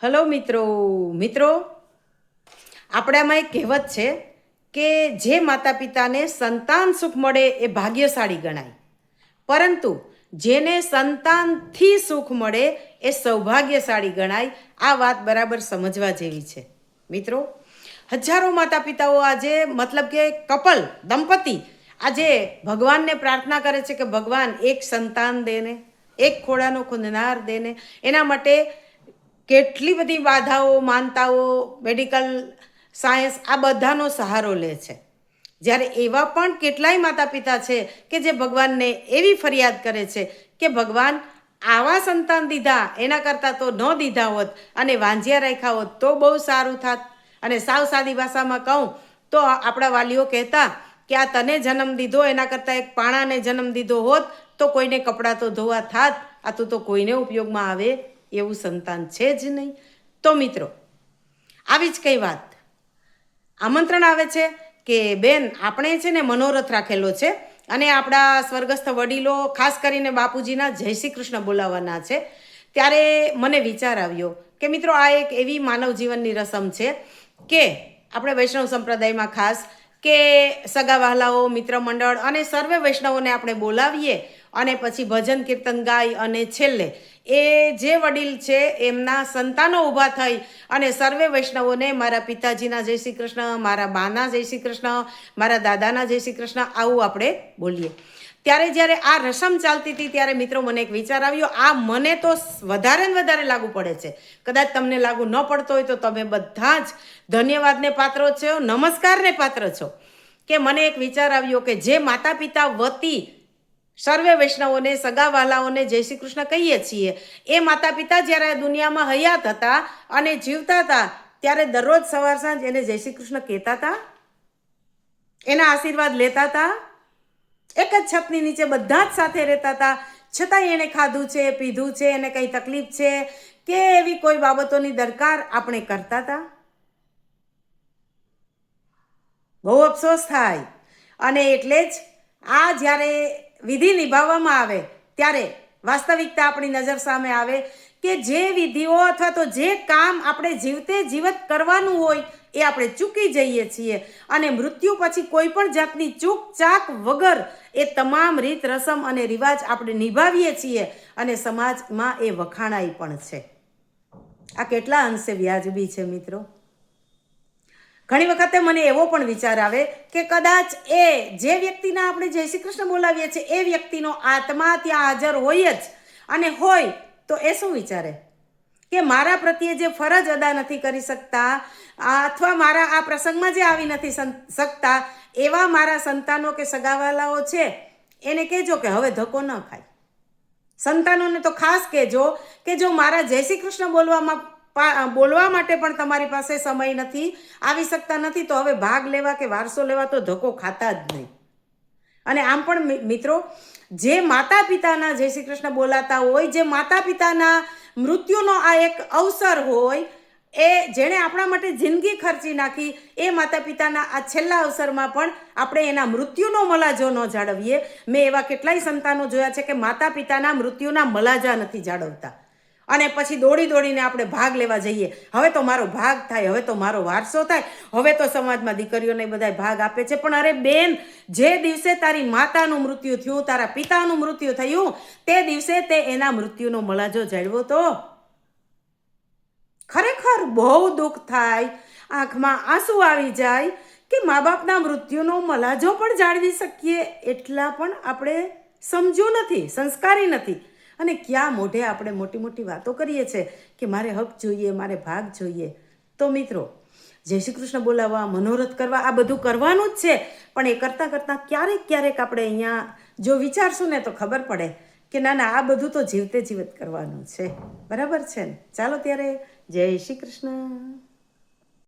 Hello મિત્રો આપણામાં એક કહેવત છે કે જે માતા પિતાને સંતાન સુખ મળે એ ભાગ્યશાળી ગણાય, પરંતુ જેને સંતાનથી સુખ મળે એ સૌભાગ્યશાળી ગણાય. આ વાત બરાબર સમજવા જેવી છે મિત્રો. હજારો માતા પિતાઓ આજે મતલબ કે દંપતી આજે ભગવાનને પ્રાર્થના કરે છે કે ભગવાન એક સંતાન દેને, એક ખોળાનો ખૂંદનાર દેને. એના માટે કેટલી બધી બાધાઓ, માનતાઓ, મેડિકલ સાયન્સ આ બધાનો સહારો લે છે. જ્યારે એવા પણ કેટલાય માતા પિતા છે કે જે ભગવાનને એવી ફરિયાદ કરે છે કે ભગવાન આવા સંતાન દીધા એના કરતાં તો ન દીધા હોત અને વાંઝિયા રાખ્યા હોત તો બહુ સારું થાત. અને સાવ સાદી ભાષામાં કહું તો આપણા વાલીઓ કહેતા કે આ તને જન્મ દીધો એના કરતાં એક પાણાને જન્મ દીધો હોત તો કોઈને કપડાં તો ધોવા થાત. આ તો કોઈને ઉપયોગમાં આવે એવું સંતાન છે જ નહીં. તો મિત્રો આવી જ કઈ વાત આમંત્રણ આવે છે કે બેન આપણે છે ને મનોરથ રાખેલો છે અને આપણા સ્વર્ગસ્થ વડીલો ખાસ કરીને બાપુજીના જય શ્રી કૃષ્ણ બોલાવવાના છે. ત્યારે મને વિચાર આવ્યો કે મિત્રો આ એક એવી માનવ જીવનની રસમ છે કે આપણે વૈષ્ણવ સંપ્રદાયમાં ખાસ કે સગા વહાલાઓ, મિત્ર મંડળ અને સર્વે વૈષ્ણવોને આપણે બોલાવીએ અને પછી ભજન કીર્તન ગાય અને છેલ્લે એ જે વડીલ છે એમના સંતાનો ઊભા થઈ અને સર્વે વૈષ્ણવોને મારા પિતાજીના જય શ્રી કૃષ્ણ, મારા બાના જય શ્રી કૃષ્ણ, મારા દાદાના જય શ્રી કૃષ્ણ આવું આપણે બોલીએ. ત્યારે જ્યારે આ રસમ ચાલતી હતી ત્યારે મિત્રો મને એક વિચાર આવ્યો. આ મને તો વધારે ને વધારે લાગુ પડે છે. કદાચ તમને લાગુ ન પડતો હોય તો તમે બધા જ ધન્યવાદને પાત્ર છો, નમસ્કારને પાત્ર છો કે મને એક વિચાર આવ્યો કે જે માતા પિતા વતી સર્વે વૈષ્ણવોને, સગા વહાલાઓને જય શ્રી કૃષ્ણ કહીએ છીએ એ માતા પિતા જ્યારે દુનિયામાં હયાત હતા અને જીવતા હતા ત્યારે દરરોજ સવાર સાંજ એને જય શ્રી કૃષ્ણ કહેતા હતા, એના આશીર્વાદ લેતા હતા. એક જ છતની નીચે બધા જ સાથે રહેતા હતા, છતાંય એને ખાધું છે, પીધું છે, એને કંઈ તકલીફ છે કે એવી કોઈ બાબતોની દરકાર આપણે કરતા હતા? બહુ અફસોસ થાય. અને એટલે જ આ જ્યારે વિધિ નિભાવવામાં આવે ત્યારે વાસ્તવિકતા આપણી નજર સામે આવે કે જે વિધિઓ અથવા તો જે કામ આપણે જીવતે જીવત કરવાનું હોય એ આપણે ચૂકી જઈએ છીએ અને મૃત્યુ પછી કોઈ પણ જાતની ચૂક ચાક વગર એ તમામ રીત રસમ અને રિવાજ આપણે નિભાવીએ છીએ અને સમાજમાં એ વખાણાય પણ છે. આ કેટલા અંશે વ્યાજબી છે મિત્રો? ઘણી વખતે મને એવો પણ વિચાર આવે કે કદાચ એ જે વ્યક્તિના આપણે જય શ્રી કૃષ્ણ બોલાવીએ છીએ એ વ્યક્તિનો આત્મા ત્યાં હાજર હોય જ અને હોય તો એ શું વિચારે કે મારા પ્રત્યે જે ફરજ અદા નથી કરી શકતા અથવા મારા આ પ્રસંગમાં જે આવી નથી શકતા એવા મારા સંતાનો કે સગાવાલાઓ છે એને કહેજો કે હવે ધક્કો ન ખાય. સંતાનોને તો ખાસ કહેજો કે જો મારા જય શ્રી કૃષ્ણ બોલવા માટે પણ તમારી પાસે સમય નથી, આવી શકતા નથી તો હવે ભાગ લેવા કે વારસો લેવા તો ધક્કો ખાતા જ નહીં. અને આમ પણ મિત્રો જે માતા પિતાના જય શ્રી કૃષ્ણ બોલાતા હોય, જે માતા પિતાના મૃત્યુનો આ એક અવસર હોય, એ જેણે આપણા માટે જિંદગી ખર્ચી નાખી એ માતા પિતાના આ છેલ્લા અવસરમાં પણ આપણે એના મૃત્યુનો મલાજો ન જાળવીએ. મેં એવા કેટલાય સંતાનો જોયા છે કે માતા પિતાના મૃત્યુના મલાજા નથી જાળવતા અને પછી દોડી દોડીને આપણે ભાગ લેવા જઈએ. હવે તો મારો ભાગ થાય, હવે તો મારો વારસો થાય, હવે તો સમાજમાં દીકરીઓને બધા ભાગ આપે છે. પણ અરે બેન, જે દિવસે તારી માતાનું મૃત્યુ થયું, તારા પિતાનું મૃત્યુ થયું તે દિવસે તે એના મૃત્યુનો મલાજો જાળવ્યો તો ખરેખર બહુ દુઃખ થાય, આંખમાં આંસુ આવી જાય કે મા બાપના મૃત્યુનો મલાજો પણ જાળવી શકીએ એટલા પણ આપણે સમજુ નથી, સંસ્કારી નથી. અને ક્યાં મોઢે આપણે મોટી મોટી વાતો કરીએ છીએ કે મારે હક જોઈએ, મારે ભાગ જોઈએ. તો મિત્રો જય શ્રી કૃષ્ણ બોલાવવા, મનોરથ કરવા આ બધું કરવાનું જ છે, પણ એ કરતાં કરતાં ક્યારેક આપણે અહીંયા જો વિચારશું ને તો ખબર પડે કે ના ના આ બધું તો જીવતે જીવત કરવાનું છે. બરાબર છે ને? ચાલો ત્યારે જય શ્રી કૃષ્ણ.